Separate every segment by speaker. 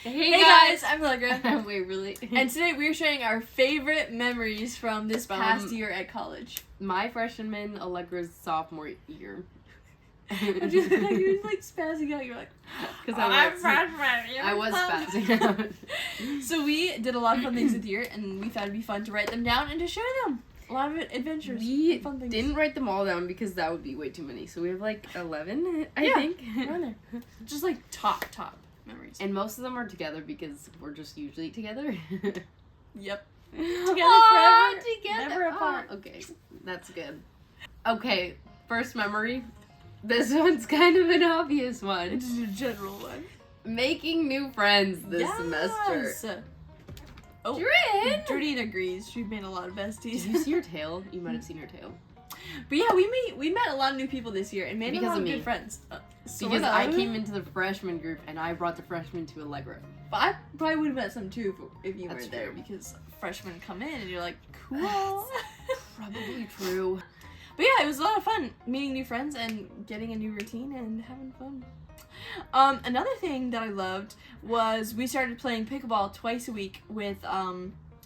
Speaker 1: Hey guys, I'm
Speaker 2: Allegra.
Speaker 1: I'm Waverly.
Speaker 2: And today we're sharing our favorite memories from this past year at college.
Speaker 1: My freshman, Allegra's sophomore year.
Speaker 2: I'm just like, you're like spazzing out. You're like,
Speaker 1: because
Speaker 2: I'm freshman.
Speaker 1: I was spazzing out.
Speaker 2: So we did a lot of fun things this year, and we thought it'd be fun to write them down and to share them. A lot of adventures.
Speaker 1: We
Speaker 2: fun things.
Speaker 1: didn't write them all down because that would be way too many. So we have like 11, I think.
Speaker 2: Around there. Just like top memories.
Speaker 1: And most of them are together because we're just usually together.
Speaker 2: Yep.
Speaker 1: Together forever. Together.
Speaker 2: Never apart.
Speaker 1: Okay, that's good. Okay, first memory. This one's kind of an obvious one.
Speaker 2: It's just a general one.
Speaker 1: Making new friends this semester.
Speaker 2: Oh,
Speaker 1: Drin!
Speaker 2: Jordine agrees. She made a lot of besties.
Speaker 1: Did you see her tail? You might have seen her tail.
Speaker 2: But yeah, we met a lot of new people this year and made a lot of good friends.
Speaker 1: Because I came into the freshman group and I brought the freshmen to Allegra.
Speaker 2: But I probably would have met some too if you
Speaker 1: That's
Speaker 2: weren't there,
Speaker 1: true.
Speaker 2: because freshmen come in and you're like, cool.
Speaker 1: Probably true.
Speaker 2: But yeah, it was a lot of fun meeting new friends and getting a new routine and having fun. Another thing that I loved was we started playing pickleball twice a week with,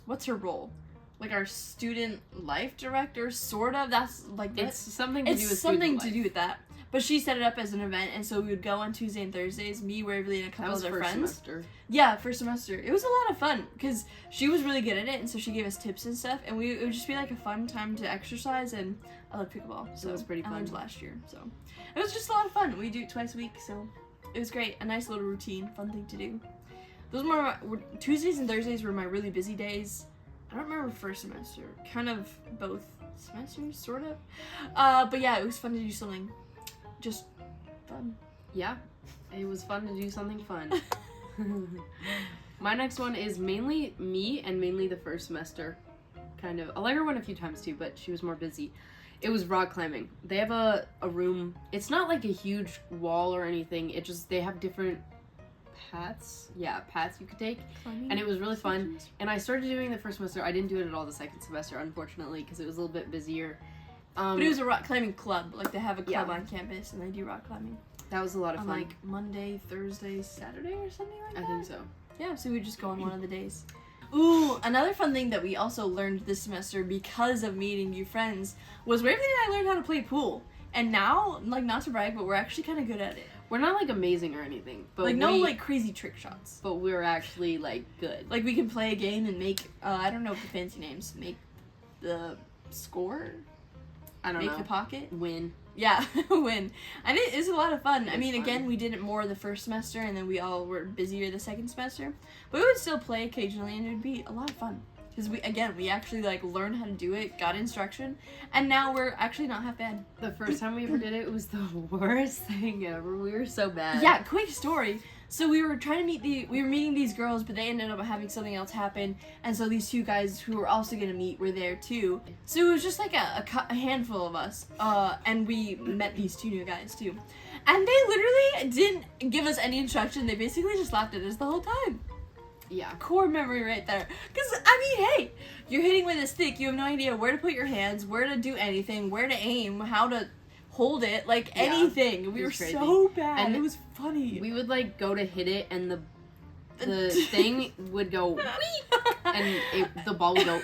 Speaker 2: what's her role? Like our student life director, sort of. That's like
Speaker 1: It's something to do with
Speaker 2: It's something
Speaker 1: student
Speaker 2: to do with that. But she set it up as an event, and so we would go on Tuesday and Thursdays, me, Waverly, and a couple other friends.
Speaker 1: Semester.
Speaker 2: Yeah, first semester. It was a lot of fun, because she was really good at it, and so she gave us tips and stuff, and it would just be like a fun time to exercise, and I love pickleball, so
Speaker 1: it was pretty fun.
Speaker 2: I learned last year, so it was just a lot of fun. We do it twice a week, so it was great. A nice little routine, fun thing to do. Those were Tuesdays and Thursdays were my really busy days. I don't remember first semester. Kind of both semesters, sort of. But yeah, it was fun to do something just fun.
Speaker 1: Yeah, it was fun to do something fun. My next one is mainly me and mainly the first semester. Kind of. Allegra went a few times too, but she was more busy. It was rock climbing. They have a room. It's not like a huge wall or anything. It just, they have different paths. Yeah, paths you could take.
Speaker 2: Climbing
Speaker 1: and it was really fun. And I started doing the first semester. I didn't do it at all the second semester, unfortunately, because it was a little bit busier.
Speaker 2: But it was a rock climbing club. Like, they have a club on campus, and they do rock climbing.
Speaker 1: That was a lot of fun.
Speaker 2: Like Monday, Thursday, Saturday, or something like that?
Speaker 1: I think so.
Speaker 2: Yeah, so we would just go on one of the days. Ooh, another fun thing that we also learned this semester because of meeting new friends was Waverly and I learned how to play pool. And now, like, not to brag, but we're actually kind of good at it.
Speaker 1: We're not, like, amazing or anything. But
Speaker 2: like, no, like, crazy trick shots.
Speaker 1: But we're actually, like, good.
Speaker 2: Like, we can play a game and make, I don't know the fancy names, make the score?
Speaker 1: I don't know.
Speaker 2: Make the pocket?
Speaker 1: Win.
Speaker 2: Yeah, win. And it is a lot of fun. I mean, again, we did it more the first semester, and then we all were busier the second semester. But we would still play occasionally, and it would be a lot of fun. Because we actually, like, learned how to do it, got instruction, and now we're actually not half bad.
Speaker 1: The first time we ever did it was the worst thing ever. We were so bad.
Speaker 2: Yeah, quick story. So we were meeting these girls, but they ended up having something else happen, and so these two guys who were also gonna meet were there too. So it was just like a handful of us, and we met these two new guys too. And they literally didn't give us any instruction. They basically just laughed at us the whole time.
Speaker 1: Yeah.
Speaker 2: Core memory right there. Because, I mean, hey, you're hitting with a stick. You have no idea where to put your hands, where to do anything, where to aim, how to hold it, like anything. We were so bad. And it was funny.
Speaker 1: We would, like, go to hit it, and the thing would go, whee! And the ball would go,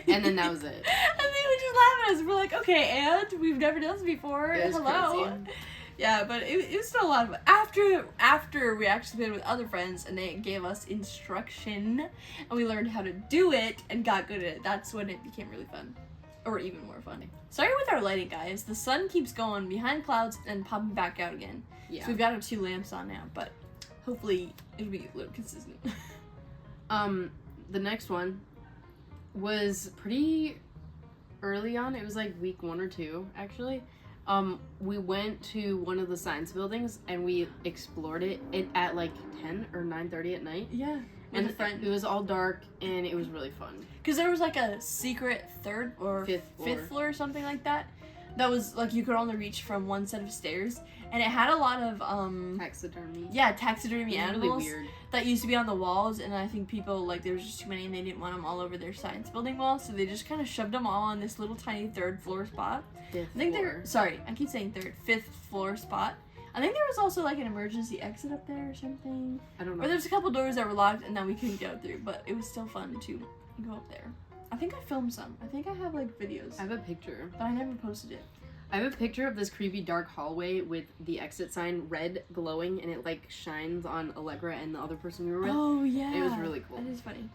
Speaker 1: and then that was it.
Speaker 2: And they would just laugh at us. We're like, okay, and we've never done this before.
Speaker 1: It was
Speaker 2: hello.
Speaker 1: crazy.
Speaker 2: Yeah, but it was still a lot of fun. After we actually played with other friends and they gave us instruction and we learned how to do it and got good at it, that's when it became really fun. Or even more fun. Sorry with our lighting, guys. The sun keeps going behind clouds and popping back out again.
Speaker 1: Yeah.
Speaker 2: So we've got our 2 lamps on now, but hopefully it'll be a little consistent.
Speaker 1: The next one was pretty early on. It was like week 1 or 2, actually. We went to one of the science buildings and we explored it at like 10 or 9:30 at night.
Speaker 2: Yeah.
Speaker 1: And it was all dark and it was really fun.
Speaker 2: Because there was like a secret 3rd or 5th floor or something like that. That was like you could only reach from one set of stairs. And it had a lot of
Speaker 1: taxidermy.
Speaker 2: Yeah, taxidermy animals
Speaker 1: really weird.
Speaker 2: That used to be on the walls, and I think people, like, there was just too many and they didn't want them all over their science building walls, so they just kind of shoved them all on this little tiny 3rd floor spot.
Speaker 1: 5th
Speaker 2: I think
Speaker 1: floor.
Speaker 2: I keep saying 3rd, 5th floor spot. I think there was also like an emergency exit up there or something.
Speaker 1: I don't know.
Speaker 2: But there's a couple doors that were locked and that we couldn't go through, but it was still fun to go up there. I think I filmed some. I think I have like videos.
Speaker 1: I have a picture.
Speaker 2: But I never posted it.
Speaker 1: I have a picture of this creepy dark hallway with the exit sign red glowing, and it like shines on Allegra and the other person we were with.
Speaker 2: Oh yeah.
Speaker 1: It was really cool.
Speaker 2: That is funny.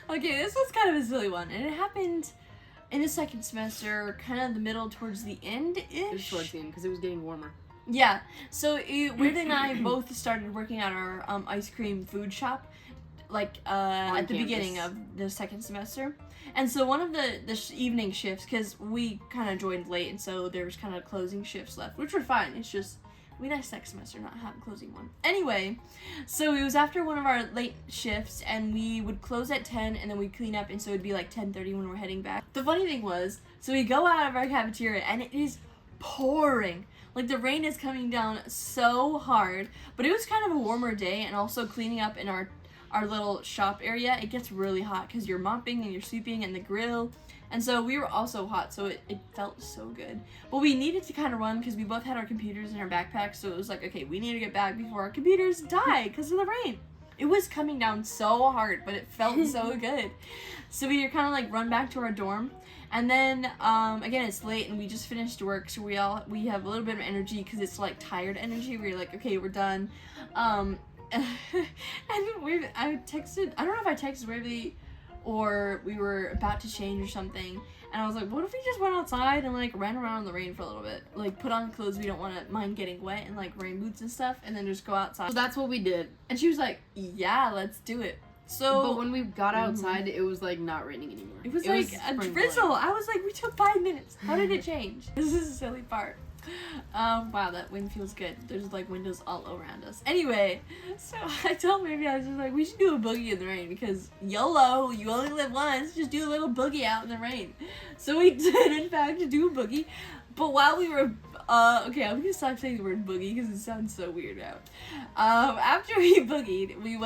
Speaker 2: Okay, this was kind of a silly one, and it happened in the second semester, kind of the middle towards the end-ish.
Speaker 1: It was towards the end because it was getting warmer.
Speaker 2: Yeah. So Weird and I both started working at our ice cream food shop, like at the beginning of the second semester. And so one of the evening shifts, because we kind of joined late, and so there was kind of closing shifts left, which were fine. It's just we nice next semester not have a closing one. Anyway, so it was after one of our late shifts, and we would close at 10, and then we'd clean up, and so it'd be like 10:30 when we're heading back. The funny thing was, so we go out of our cafeteria, and it is pouring. Like, the rain is coming down so hard, but it was kind of a warmer day, and also cleaning up in our little shop area, it gets really hot because you're mopping and you're sweeping and the grill. And so we were also hot, so it felt so good. But we needed to kind of run because we both had our computers in our backpacks, so it was like, okay, we need to get back before our computers die because of the rain. It was coming down so hard, but it felt so good. So we kind of like run back to our dorm. And then, again, it's late and we just finished work, so we have a little bit of energy because it's like tired energy. We're like, okay, we're done. And I don't know if I texted Waverly or we were about to change or something, and I was like, what if we just went outside and like ran around in the rain for a little bit, like put on clothes we don't want to mind getting wet and like rain boots and stuff, and then just go outside.
Speaker 1: So that's what we did.
Speaker 2: And she was like, yeah, let's do it. So
Speaker 1: but when we got outside, it was like not raining anymore.
Speaker 2: It was like a drizzle. I was like, we took 5 minutes. How did it change? This is a silly part. Wow, that wind feels good. There's like windows all around us. Anyway, so I told Maybe, I was just like, we should do a boogie in the rain because YOLO, you only live once, just do a little boogie out in the rain. So we did, in fact, do a boogie. But while we were, okay, I'm gonna stop saying the word boogie because it sounds so weird now. After we boogied, we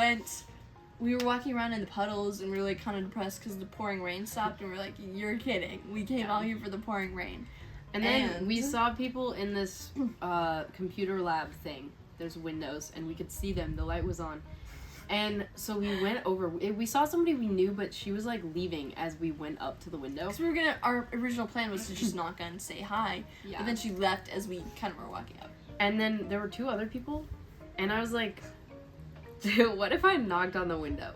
Speaker 2: were walking around in the puddles and we were like kind of depressed because the pouring rain stopped, and we were like, you're kidding. We came out here for the pouring rain.
Speaker 1: And then we saw people in this computer lab thing. There's windows, and we could see them. The light was on. And so we went over. We saw somebody we knew, but she was like leaving as we went up to the window.
Speaker 2: Because our original plan was to just knock on and say hi.
Speaker 1: Yeah.
Speaker 2: But then she left as we kind of were walking up.
Speaker 1: And then there were 2 other people, and I was like, dude, what if I knocked on the window?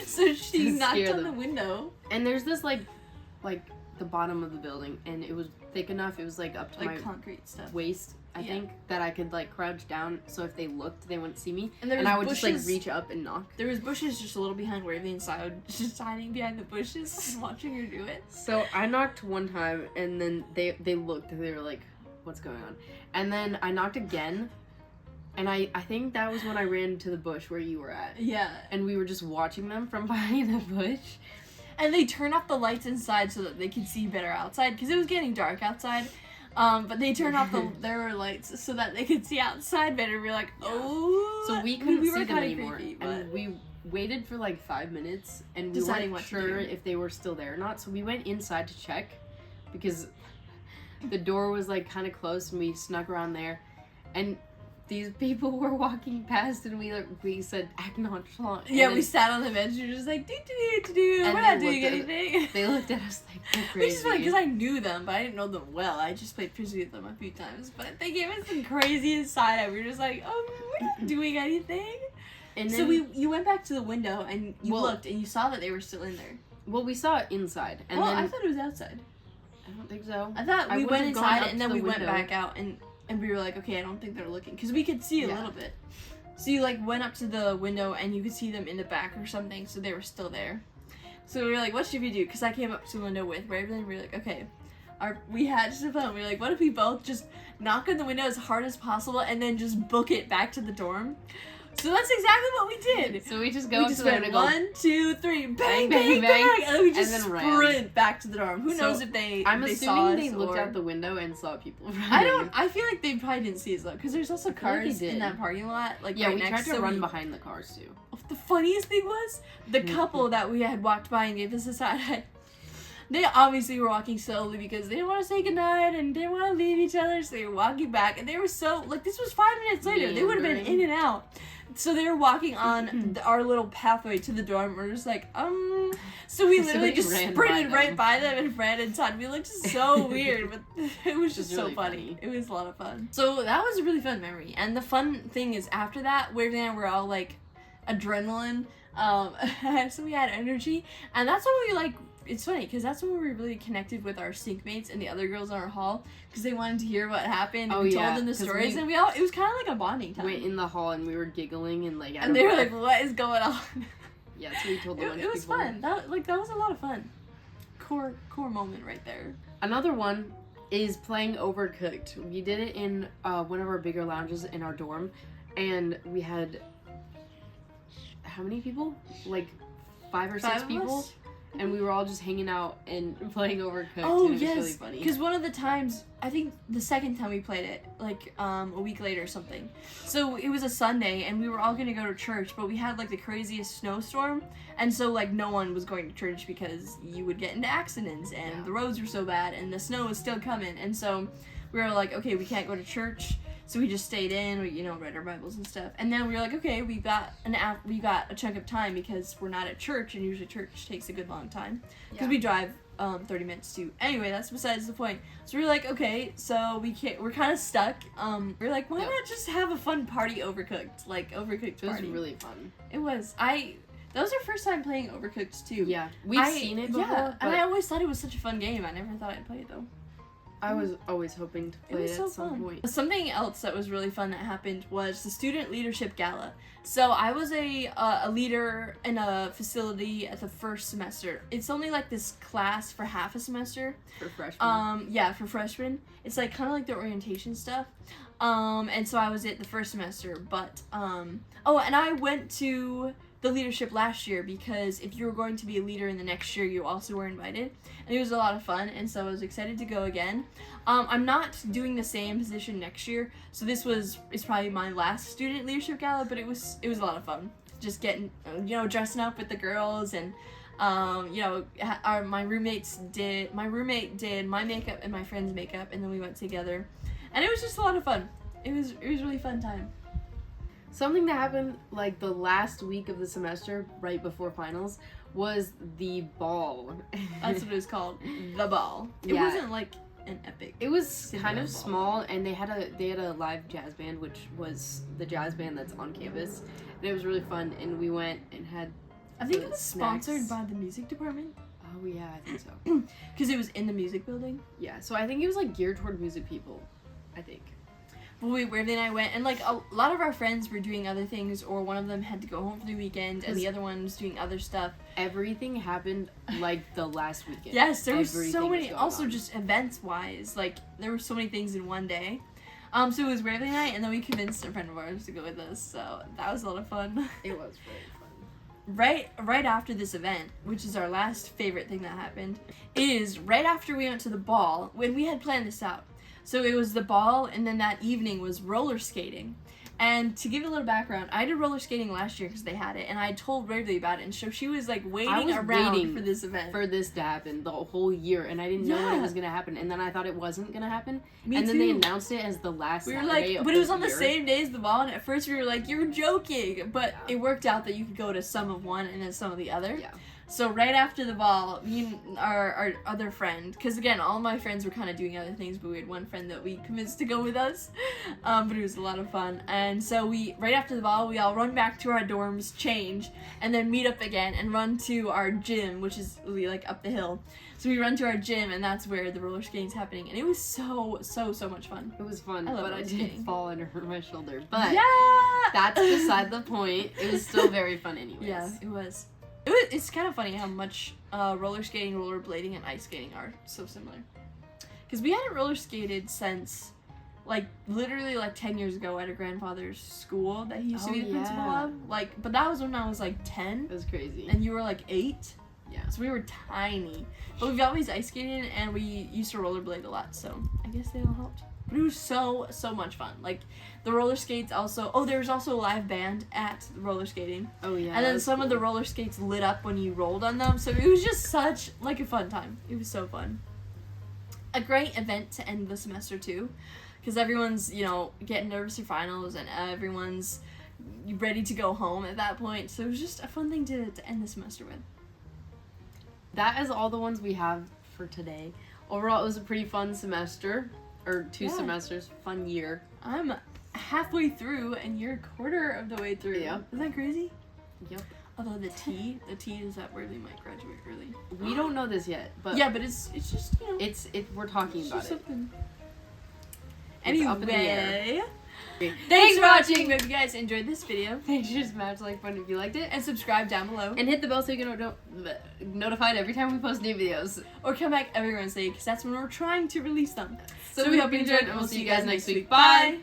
Speaker 2: So she knocked on the window.
Speaker 1: And there's this like the bottom of the building, and it was thick enough. It was like up to
Speaker 2: like
Speaker 1: my
Speaker 2: concrete stuff.
Speaker 1: Waist, I think, that I could like crouch down, so if they looked, they wouldn't see me.
Speaker 2: And
Speaker 1: I would just like reach up and knock.
Speaker 2: There was bushes just a little behind Waverly, and so I was just hiding behind the bushes and watching her do it.
Speaker 1: So I knocked one time, and then they looked, and they were like, "What's going on?" And then I knocked again. And I think that was when I ran to the bush where you were at.
Speaker 2: Yeah. And
Speaker 1: we were just watching them from behind the bush.
Speaker 2: And they turned off the lights inside so that they could see better outside, because it was getting dark outside. But they turned off their lights so that they could see outside better. We were like, oh.
Speaker 1: So we couldn't see them
Speaker 2: anymore.
Speaker 1: Creepy, and we waited for like 5 minutes, and we weren't sure if they were still there or not. So we went inside to check, because the door was like kind of close, and we snuck around there. And these people were walking past, and we said, act nonchalant.
Speaker 2: Yeah, we sat on the bench and we were just like, we're not doing anything.
Speaker 1: They looked at us like, we're crazy.
Speaker 2: Which is funny, because I knew them, but I didn't know them well. I just played frisbee with them a few times. But they gave us the craziest side eye. We were just like, we're not doing anything. And then, so you went back to the window, and you looked, and you saw that they were still in there.
Speaker 1: Well, we saw it inside. And
Speaker 2: then I thought it was outside.
Speaker 1: I don't think so.
Speaker 2: I thought we went inside, and then we went back out, and we were like, okay, I don't think they're looking. Because we could see a little bit. So you, like, went up to the window, and you could see them in the back or something, so they were still there. So we were like, what should we do? Because I came up to the window with Waverly, and we were like, okay. We had just a plan. We were like, what if we both just knock on the window as hard as possible, and then just book it back to the dorm? So that's exactly what we did.
Speaker 1: So we just go up to the window.
Speaker 2: 1, 2, 3, bang, bang, bang, and then we just sprint back to the dorm. Who knows if
Speaker 1: I'm
Speaker 2: they
Speaker 1: assuming
Speaker 2: saw us
Speaker 1: they looked out the window and saw people running.
Speaker 2: I feel like they probably didn't see us though, because there's also cars in that parking lot. Like
Speaker 1: yeah,
Speaker 2: right
Speaker 1: we
Speaker 2: next,
Speaker 1: tried to run behind the cars too.
Speaker 2: The funniest thing was the couple that we had walked by and gave us a side eye. They obviously were walking slowly because they didn't want to say goodnight and didn't want to leave each other, so they were walking back. And they were so, like, this was 5 minutes later. They would have been in and out. So they were walking on our little pathway to the dorm. We're just like, So we literally just sprinted right by them and ran inside. We looked so weird, but it was just so
Speaker 1: really
Speaker 2: funny. It was a lot of fun. So that was a really fun memory. And the fun thing is, after that, Waverly and I were all like adrenaline. So we had energy, and that's when we like. It's funny because that's when we were really connected with our sync mates and the other girls in our hall because they wanted to hear what happened. And we told them the stories, and it was kind of like a bonding time.
Speaker 1: Went in the hall and we were giggling and like.
Speaker 2: And they were like, "What is going on?"
Speaker 1: Yeah, so we told them.
Speaker 2: It was fun. That was a lot of fun. Core moment right there.
Speaker 1: Another one is playing Overcooked. We did it in one of our bigger lounges in our dorm, and we had how many people? Like 5 or 6 people. And we were all just hanging out and playing Overcooked.
Speaker 2: Oh,
Speaker 1: and it
Speaker 2: yes.
Speaker 1: was really funny.
Speaker 2: Because one of the times, I think the second time we played it, like a week later or something. So it was a Sunday, and we were all going to go to church, but we had like the craziest snowstorm. And so like no one was going to church because you would get into accidents, and the roads were so bad, and the snow was still coming. And so we were like, okay, we can't go to church. So we just stayed in, we, read our Bibles and stuff. And then we were like, okay, we got a chunk of time because we're not at church, and usually church takes a good long time. Because we drive 30 minutes too. Anyway, that's besides the point. So we were like, okay, so we're kind of stuck. We're like, why not just have a fun party Overcooked? Like, Overcooked party.
Speaker 1: It was really fun.
Speaker 2: It was. That was our first time playing Overcooked too.
Speaker 1: Yeah. We've seen it before.
Speaker 2: Yeah, and I always thought it was such a fun game. I never thought I'd play it though.
Speaker 1: I was always hoping to play it at some point.
Speaker 2: Something else that was really fun that happened was the Student Leadership Gala. So I was a leader in a facility at the first semester. It's only like this class for half a semester.
Speaker 1: For freshmen.
Speaker 2: Yeah, for freshmen. It's like kind of like the orientation stuff. And so I was at the first semester. But, and I went to the leadership last year because if you were going to be a leader in the next year, you also were invited, and it was a lot of fun, and so I was excited to go again. I'm not doing the same position next year, so it's probably my last student leadership gala, but it was a lot of fun. Just getting, dressing up with the girls, and my roommate did my makeup and my friend's makeup, and then we went together, and it was just a lot of fun. It was a really fun time.
Speaker 1: Something that happened like the last week of the semester, right before finals, was the ball.
Speaker 2: That's what it was called, the ball. It wasn't like an epic.
Speaker 1: It was kind of small, and they had a live jazz band, which was the jazz band that's on campus, and it was really fun. And we went and had.
Speaker 2: I think it was sponsored by the music department.
Speaker 1: Oh yeah, I think so.
Speaker 2: Because it was in the music building.
Speaker 1: Yeah, so I think it was like geared toward music people. I think.
Speaker 2: But Waverly and I went, and like a lot of our friends were doing other things, or one of them had to go home for the weekend, and the other one was doing other stuff.
Speaker 1: Everything happened like the last weekend.
Speaker 2: Yes, there were so many. Also, just events wise, like there were so many things in one day. So it was Waverly and I, and then we convinced a friend of ours to go with us. So that was a lot of fun.
Speaker 1: It was very fun.
Speaker 2: Right after this event, which is our last favorite thing that happened, is right after we went to the ball when we had planned this out. So it was the ball, and then that evening was roller skating. And to give you a little background, I did roller skating last year because they had it, and I told Waverly about it, and so she was like waiting around for this event.
Speaker 1: For this to happen the whole year, and I didn't know when it was going to happen, and then I thought it wasn't going to happen.
Speaker 2: Me
Speaker 1: then they announced it as the last Saturday
Speaker 2: of the year. But it was on the same day as the ball, and at first we were like, you're joking, but it worked out that you could go to some of one and then some of the other.
Speaker 1: Yeah.
Speaker 2: So right after the ball, me and our other friend, because again, all my friends were kind of doing other things, but we had one friend that we convinced to go with us, but it was a lot of fun. And so right after the ball, we all run back to our dorms, change, and then meet up again and run to our gym, which is like up the hill. So we run to our gym, and that's where the roller skating's happening, and it was so much fun.
Speaker 1: It was fun,
Speaker 2: I love
Speaker 1: but I
Speaker 2: skating.
Speaker 1: did fall and hurt my shoulder. But
Speaker 2: yeah,
Speaker 1: that's beside the point. It was still very fun anyways.
Speaker 2: Yeah, it was. It's kind of funny how much roller skating, rollerblading, and ice skating are so similar. Because we hadn't roller skated since, like, literally, like, 10 years ago at a grandfather's school that he used to be the principal of. Like, but that was when I was, like, 10.
Speaker 1: It was crazy.
Speaker 2: And you were, like, 8.
Speaker 1: Yeah.
Speaker 2: So we were tiny. But we've always ice skated, and we used to rollerblade a lot, so I guess they all helped. But it was so much fun. Like the roller skates also. Oh, there was also a live band at the roller skating.
Speaker 1: Oh yeah.
Speaker 2: And then some of the roller skates lit up when you rolled on them. So it was just such like a fun time. It was so fun. A great event to end the semester too, because everyone's, you know, getting nervous for finals and everyone's ready to go home at that point. So it was just a fun thing to end the semester with.
Speaker 1: That is all the ones we have for today. Overall, it was a pretty fun semester, or 2 semesters, fun year.
Speaker 2: I'm halfway through and you're a quarter of the way through.
Speaker 1: Yeah.
Speaker 2: Isn't that crazy?
Speaker 1: Yep.
Speaker 2: Although the T is that Waverly might graduate early.
Speaker 1: We don't know this yet, but
Speaker 2: yeah, but it's just, you know,
Speaker 1: we're talking about it.
Speaker 2: Something.
Speaker 1: It's up in the air.
Speaker 2: Anyway, thanks for watching. Hope you guys enjoyed this video.
Speaker 1: Make sure to smash like button if you liked it,
Speaker 2: And subscribe down below.
Speaker 1: and hit the bell so you get notified every time we post new videos.
Speaker 2: Or come back every Wednesday, because that's when we're trying to release them.
Speaker 1: So we hope you enjoyed, and we'll see you guys next week. Bye!